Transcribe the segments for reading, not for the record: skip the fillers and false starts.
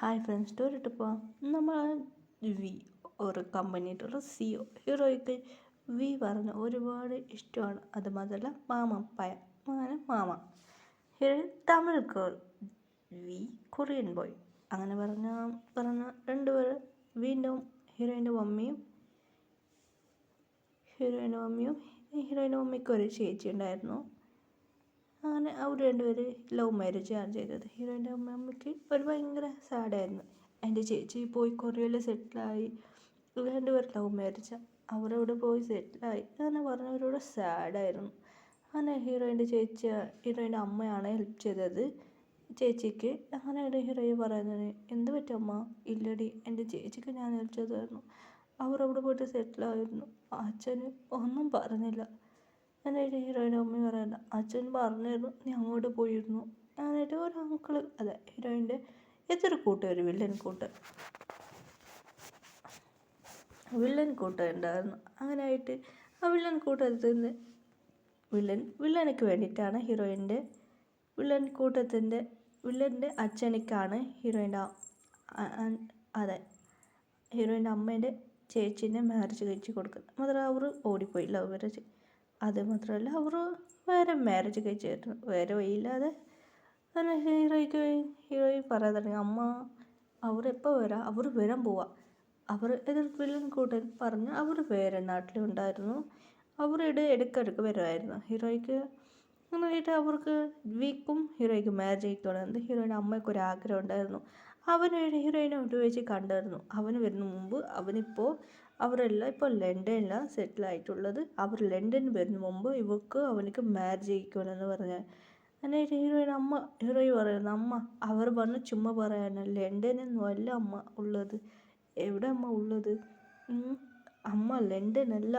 Hi friends, സ്റ്റോറിട്ട് പോവാം. നമ്മൾ V ഒരു കമ്പനിയിട്ടുള്ള സിഒ ഹീറോയ്ക്ക് വി പറഞ്ഞ ഒരുപാട് ഇഷ്ടമാണ്. അത് മാത്രമല്ല അങ്ങനെ hero Tamil girl, V Korean boy. അങ്ങനെ പറഞ്ഞ രണ്ടുപേർ വീണ്ടും ഹീറോയിൻ്റെ മമ്മിയും ഹീറോയിൻ്റെ മമ്മിക്ക് ഒരു ചേച്ചി ഉണ്ടായിരുന്നു. അങ്ങനെ അവർ രണ്ടുപേര് ലവ് മാരേജാണ് ചെയ്തത്. ഹീറോയിൻ്റെ അമ്മയ്ക്ക് ഒരു ഭയങ്കര സാഡായിരുന്നു. എൻ്റെ ചേച്ചി പോയി കൊറിയയിൽ സെറ്റിലായി, രണ്ടുപേർ ലവ് മാരേജാണ്, അവരവിടെ പോയി സെറ്റിലായി അങ്ങനെ പറഞ്ഞവരോട് സാഡായിരുന്നു. അങ്ങനെ ഹീറോയിൻ്റെ അമ്മയാണ് ഹെൽപ്പ് ചെയ്തത് ചേച്ചിക്ക്. അങ്ങനെ ഹീറോയി പറയുന്നത്, എന്ത് പറ്റും അമ്മ? ഇല്ലടി, എൻ്റെ ചേച്ചിക്ക് ഞാൻ ഹെൽപ്പ് ചെയ്തായിരുന്നു, അവരവിടെ പോയിട്ട് സെറ്റിലായിരുന്നു, അച്ഛന് ഒന്നും പറഞ്ഞില്ല. എന്നിട്ട് ഹീറോയിൻ്റെ അമ്മ പറയണ്ട, അച്ഛൻ പറഞ്ഞിരുന്നു നീ അങ്ങോട്ട് പോയിരുന്നു. എന്നിട്ട് ഒരു അങ്കിള്, അതെ ഹീറോയിൻ്റെ എതിർ കൂട്ടുകാർ, വില്ലൻ കൂട്ടുകാരുണ്ടായിരുന്നു. അങ്ങനെ ആയിട്ട് ആ വില്ലൻ കൂട്ടത്തിൻ്റെ വില്ലനക്ക് വേണ്ടിയിട്ടാണ് വില്ലൻ്റെ അച്ഛനിക്കാണ് ഹീറോയിൻ്റെ അമ്മേൻ്റെ ചേച്ചീനെ മാരേജ് കഴിച്ച് കൊടുക്കുന്നത്. മാത്രമല്ല അവർ ഓടിപ്പോയി ലവ് മാരേജ്. അത് മാത്രമല്ല അവർ വേറെ മാരേജ് കഴിച്ചായിരുന്നു, വേറെ വഴിയില്ലാതെ. അങ്ങനെ ഹീറോയി പറയാൻ തുടങ്ങി, അമ്മ അവരെപ്പോൾ വരാം, അവർ വരാൻ പോവാ. അവർ വില്ലൻ കൂട്ടൻ പറഞ്ഞ് അവർ വേറെ നാട്ടിലുണ്ടായിരുന്നു. അവരുടെ ഇടയ്ക്കിടയ്ക്ക് വരുമായിരുന്നു ഹീറോയ്ക്ക്. എന്നിട്ട് അവർക്ക് വീക്കും ഹീറോയ്ക്ക് മാരേജ് കഴിക്കണമെന്ന് ഹീറോയിൻ്റെ അമ്മയ്ക്ക് ഒരു ആഗ്രഹം ഉണ്ടായിരുന്നു. ഹീറോയിനെ വെച്ച് കണ്ടായിരുന്നു. അവന് വരുന്ന മുമ്പ് അവരെല്ലാം ഇപ്പോൾ ലണ്ടനിലാണ് സെറ്റിലായിട്ടുള്ളത്. അവർ ലണ്ടനിൽ വരുന്ന മുമ്പ് അവനക്ക് മാരേജ് കഴിക്കണമെന്ന് പറഞ്ഞാൽ. എന്നിട്ട് ഹീറോയി പറയുന്നു, അമ്മ അവർ പറഞ്ഞ് ചുമ്മാ പറയാനാണ്, ലണ്ടനൊന്നും അല്ല അമ്മ ഉള്ളത്. എവിടെ അമ്മ ഉള്ളത്? അമ്മ ലണ്ടനല്ല,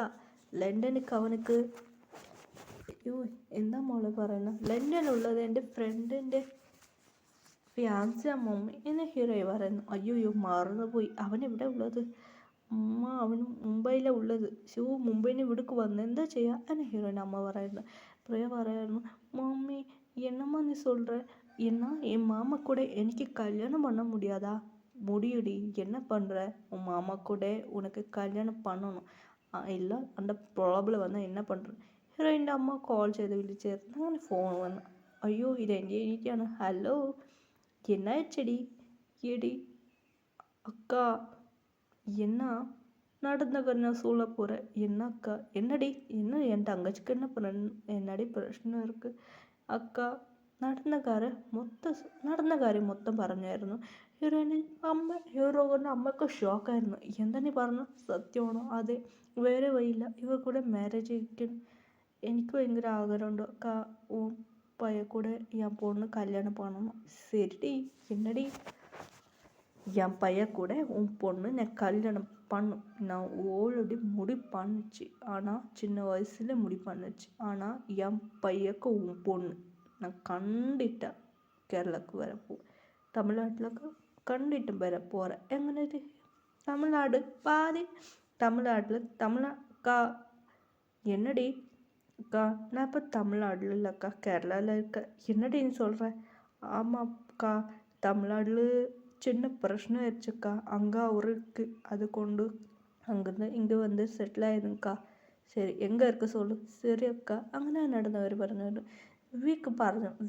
ലണ്ടനിക്ക് അവനക്ക് എന്താ മോളെ പറയുന്നത്, ലണ്ടനുള്ളത് എൻ്റെ ഫ്രണ്ടിൻ്റെ ഫിയാൻസി മമ്മി എന്ന് ഹീറോയി പറയുന്നു. അയ്യോ മറന്നുപോയി, അവനെവിടെ ഉള്ളത്? അമ്മ അവൻ മുംബൈയിലാണ് ഉള്ളത്. മുംബൈയിൽ നിന്ന് ഇവിടേക്ക് വന്ന് എന്താ ചെയ്യുക എന്ന് ഹീറോയിൻ്റെ അമ്മ പറയായിരുന്നു. മമ്മി എന്നമ്മ നീ சொல்கிற, എന്നാ என் மாமா கூட എനിക്ക് കല്യാണം பண்ண முடியாதா? முடியுடி, என்ன பண்ணுற? உன் மாமா கூட உனக்கு കല്യാണം பண்ணணும், இல்லை அந்த ப்ராബ്ലം വന്നാൽ என்ன பண்ணுற? ഹീറോയിൻ്റെ അമ്മ കോൾ ചെയ്ത് വിളിച്ചായിരുന്നു. അങ്ങനെ ഫോൺ വന്നു. അയ്യോ ഇതെൻ്റെ എനിക്കാണ്. ഹലോ, എന്നാച്ചടി? എടി அக்கா, என்ன நடந்தவரை நான் சொல்ல போகிறேன். என்னக்கா? என்னடி? என்ன என் தங்கச்சிக்கு என்னடி പ്രശ്നം ഇருக்கு? അക്ക നടന്ന കാര്യം മൊത്തം പറഞ്ഞായിരുന്നു. ഹീറോയിൻ്റെ അമ്മക്ക് ഷോക്കായിരുന്നു. എന്താ നീ പറഞ്ഞു? സത്യമാണോ? അതെ, വേറെ വഴിയില്ല, ഇവർ കൂടെ മാരേജ് കഴിക്കണം. എനിക്ക് ഭയങ്കര ആഗ്രഹമുണ്ട് അക്ക, പയ്യ കൂടെ ഞാൻ പൊണ്ണ് കല്യാണം பண்ணணும். ശരിടി, എന്നടി? என் பையன் கூட உன் பொண்ணு நான் கல்யாணம் பண்ணும். நான் ஆல்ரெடி முடி பண்ணுச்சு, ஆனால் சின்ன வயசில் முடி பண்ணுச்சு. ஆனால் என் பையக்கு உன் பொண்ணு நான் கண்டிட்டாக കേരളക്ക് വരെ പോവും, തമിഴ്നാട്ടിലൊക്കെ കണ്ടിട്ടും വരെ പോகிறேன். എങ്ങനെ തമിഴ്നാട് അக்கா, என்னடி அக்கா? நான் இப்போ தமிழ்நாட்டில் இல்லைக்கா, கேரளாவில் இருக்கேன். என்னடி நீ சொல்கிற? ஆமாக்கா, தமிழ்நாட்டில் சின்ன பிரச்சனை ஆயிடுச்சுக்கா, அங்கே அவருக்கு அது கொண்டு அங்கேருந்து இங்கே வந்து സെറ്റിൽ ആയതുക്കാ. ശരി, എங்கே ഇருக்கு சொல்லு. ശരി അക്ക. അങ്ങനെ നടന്നവർ പറഞ്ഞു.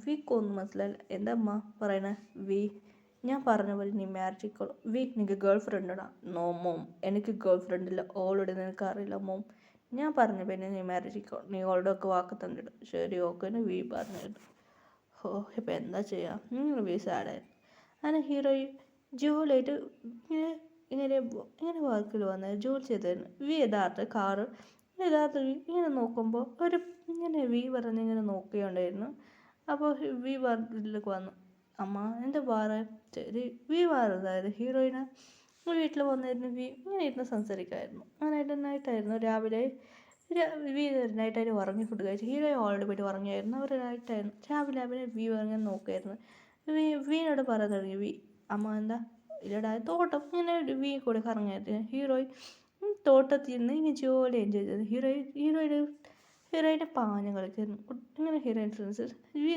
വീക്കൊന്നും മനസ്സിലായില്ല. എന്താ അമ്മ പറയണേ? ഞാൻ പറഞ്ഞ പോലെ നീ മാരേജ് ചെയ്യിക്കോളൂ. നിനക്ക് ഗേൾ ഫ്രണ്ട് ഇടാം. നോ മോം, എനിക്ക് ഗേൾ ഫ്രണ്ട് ഇല്ല, ഓൾറെഡി നിനക്ക് അറിയില്ല മോം. ഞാൻ പറഞ്ഞ പിന്നെ നീ മാരേജ് ചെയ്യിക്കോളൂ, നീ ഓൾറെഡി ഒക്കെ വാക്ക് തന്നിടും. ശരി ഓക്കെ എന്ന് പറഞ്ഞിരുന്നു. ഇപ്പം എന്താ ചെയ്യുക? വി സാഡായിരുന്നു. അങ്ങനെ ഹീറോയി ജോലിയായിട്ട് ഇങ്ങനെ വർക്കിൽ വന്ന് ജോലി ചെയ്തായിരുന്നു. യഥാർത്ഥ ഇങ്ങനെ നോക്കുമ്പോൾ വി പറഞ്ഞിങ്ങനെ നോക്കിയുണ്ടായിരുന്നു. അപ്പോൾ വീട്ടിലേക്ക് വന്നു. അമ്മ എന്താ ശരി, അതായത് ഹീറോയിനെ വീട്ടിൽ വന്നിരുന്നു. ഇങ്ങനെ ഇരുന്ന് സംസാരിക്കുമായിരുന്നു. അങ്ങനെ നൈറ്റായിരുന്നു. രാവിലെ നൈറ്റായിട്ട് ഉറങ്ങി ഫുഡ് കഴിച്ചു. ഹീറോ ഓൾറെഡി പോയിട്ട് ഉറങ്ങിയായിരുന്നു. അവർ നൈറ്റായിരുന്നു. രാവിലെ ഇങ്ങനെ നോക്കുമായിരുന്നു. വീനോട് പറയാൻ തുടങ്ങി. അമ്മ എന്താ ഇല്ലടാ തോട്ടം ഇങ്ങനെ കൂടെ കറങ്ങിയായിരുന്നു. ഹീറോയി തോട്ടത്തിൽ നിന്ന് ഇങ്ങനെ ജോലി എൻജോയ് ചെയ്തത്. ഹീറോയിൻ്റെ പാഞ്ഞ് കളിക്കായിരുന്നു. ഇങ്ങനെ ഹീറോയിൻ ഫ്രണ്ട്സ്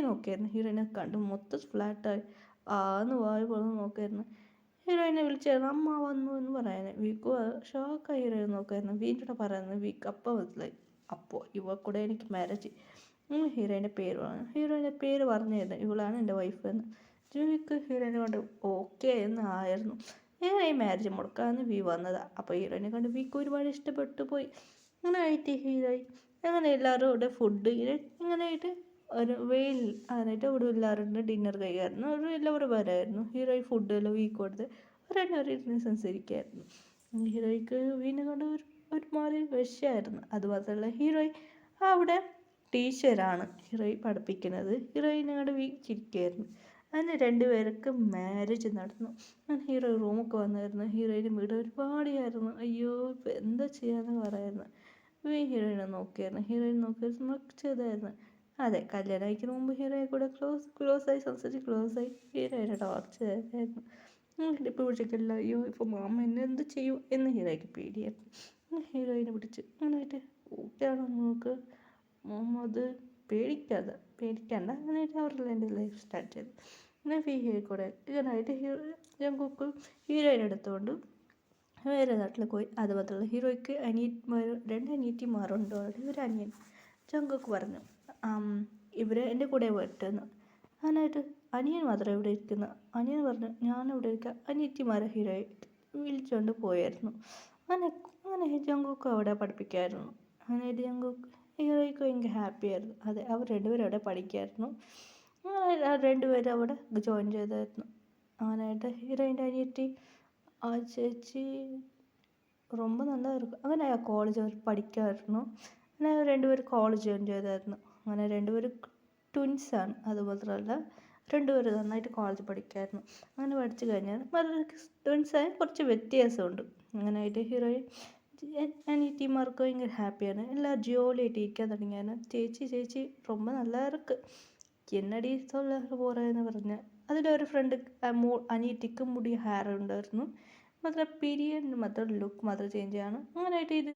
നോക്കിയായിരുന്നു. ഹീറോയിനെ കണ്ട് മൊത്തം ഫ്ലാറ്റായി ആന്ന് വായ പോലെ നോക്കിയായിരുന്നു. ഹീറോയിനെ വിളിച്ചു അമ്മ വന്നു എന്ന് പറയാൻ വീക്ക് ഷോക്കായി ഹീറോയിൻ നോക്കുമായിരുന്നു. വീട്ടിലൂടെ പറയുന്നത് വീക്ക് അപ്പം മനസ്സിലായി. അപ്പോൾ ഇവ കൂടെ എനിക്ക് മാരേജ്. ഹീറോയിൻ്റെ പേര് പറഞ്ഞു. ഹീറോയിൻ്റെ പേര് പറഞ്ഞിരുന്നു ഇവളാണ് എൻ്റെ വൈഫ് എന്ന്. വീക്ക് ഹീറോയിനെ കൊണ്ട് ഓക്കെ എന്നായിരുന്നു. ഈ മാരേജ് മുടക്കാമെന്ന് വി വന്നതാണ്. അപ്പോൾ ഹീറോയിനെ കണ്ട് വീക്ക് ഒരുപാട് ഇഷ്ടപ്പെട്ടു പോയി. അങ്ങനെ ആയിട്ട് ഹീറോയിൻ അങ്ങനെ എല്ലാവരും ഇവിടെ ഫുഡ് ഇങ്ങനെ ആയിട്ട് ഒരു വെയിൽ അങ്ങനെയായിട്ട് ഇവിടെ എല്ലാവരും ഡിന്നർ കഴിക്കായിരുന്നു. ഒരു എല്ലാവരും വരായിരുന്നു. ഹീറോയിൻ ഫുഡെല്ലാം വീക്ക് കൊടുത്ത് അവരെല്ലാവരും ഇരുന്ന് സംസാരിക്കുമായിരുന്നു. ഹീറോയ്ക്ക് വീണ്ടും കൊണ്ട് ഒരുമാതിരി വിഷയമായിരുന്നു. അതുമാത്രമല്ല ഹീറോയിൻ അവിടെ ടീച്ചറാണ് ഹീറോയിൻ പഠിപ്പിക്കുന്നത്. ഹീറോയിനെ കൊണ്ട് ചിരിക്കുമായിരുന്നു. അങ്ങനെ രണ്ടുപേർക്ക് മാരേജ് നടന്നു. അങ്ങനെ ഹീറോ റൂമൊക്കെ വന്നായിരുന്നു. ഹീറോയിന് വീട് ഒരുപാടായിരുന്നു. അയ്യോ ഇപ്പം എന്താ ചെയ്യാന്ന് പറയായിരുന്നു. ഹീറോയിനെ നോക്കിയായിരുന്നു. ഹീറോയിൻ നോക്കി ചെയ്തായിരുന്നു. അതെ കല്യാണം കഴിക്കുന്ന മുമ്പ് ഹീറോയെ കൂടെ ക്ലോസായി സംസാരിച്ച് ക്ലോസായി ഹീറോയിനെ ടോർച്ചർ ചെയ്തായിരുന്നു. ഇപ്പോൾ വിളിച്ചിട്ടില്ല. അയ്യോ ഇപ്പോൾ മാമ എന്നെ എന്ത് ചെയ്യും എന്ന് ഹീറോയ്ക്ക് പേടിയായിരുന്നു. ഹീറോയിനെ പിടിച്ച് അങ്ങനെയായിട്ട് ഓക്കെയാണോ നോക്ക് മുഹമ്മദ് പേടിക്കണ്ട അങ്ങനെയായിട്ട് അവരെല്ലാം എൻ്റെ ലൈഫ് സ്റ്റാർട്ട് ചെയ്തു. അങ്ങനെ ഹീറോ കൂടെ ഇങ്ങനായിട്ട് ജങ്കുക്ക് ഹീറോയിനെ എടുത്തുകൊണ്ട് വേറെ നാട്ടിൽ പോയി. അതുമാത്രമല്ല ഹീറോയ്ക്ക് രണ്ട് അനിയത്തിമാരുണ്ട്. ഒരു അനിയൻ ജങ്കുക്ക് പറഞ്ഞു ഇവർ എൻ്റെ കൂടെ പോയിട്ടെന്ന്. അങ്ങനായിട്ട് അനിയൻ മാത്രം ഇവിടെ ഇരിക്കുന്നു. അനിയൻ പറഞ്ഞു ഞാനിവിടെ ഇരിക്കാം. അനിയത്തിമാരെ ഹീറോയെ വിളിച്ചുകൊണ്ട് പോയായിരുന്നു. അങ്ങനെ ജങ്കുക്ക് അവിടെ പഠിപ്പിക്കുമായിരുന്നു. അങ്ങനെയായിട്ട് ജങ്കുക്ക് ഹീറോയ്ക്ക് ഭയങ്കര ഹാപ്പിയായിരുന്നു. അതെ അവർ രണ്ടുപേരും അവിടെ പഠിക്കുമായിരുന്നു. അങ്ങനെ രണ്ടുപേരും അവിടെ ജോയിൻ ചെയ്തായിരുന്നു. അങ്ങനെയായിട്ട് ഹീറോയിൻ്റെ അനിയത്തി ആ ചേച്ചി ரொம்ப நல்லா இருக்கும். അങ്ങനെ ആ കോളേജ് അവർ പഠിക്കുമായിരുന്നു. അങ്ങനെ രണ്ടുപേരും കോളേജ് ജോയിൻ ചെയ്തായിരുന്നു. അങ്ങനെ രണ്ടുപേരും ട്വിൻസാണ്. അതുമാത്രമല്ല രണ്ടുപേരും നന്നായിട്ട് കോളേജ് പഠിക്കുമായിരുന്നു. അങ്ങനെ പഠിച്ചു കഴിഞ്ഞാൽ ട്വിൻസായി കുറച്ച് വ്യത്യാസമുണ്ട്. അങ്ങനെയായിട്ട് ഹീറോയിൻ അനിയത്തിമാർക്ക് ഭയങ്കര ഹാപ്പിയാണ്. എല്ലാവരും ജോലിയായിട്ട് ഇരിക്കാൻ തുടങ്ങിയാണ്. ചേച്ചി ரொம்ப நல்லா இருக்கு എന്നടി சொல்ல പോറെന്ന് പറഞ്ഞ് അതിലൊരു ഫ്രണ്ട് അനിയത്തിക്ക് മുടി ഹെയർ ഉണ്ടായിരുന്നു. മാത്രം പീരിയഡ് മാത്രം ലുക്ക് മാത്രം ചേഞ്ച് ചെയ്യാണ്. അങ്ങനെയായിട്ട് ഇത്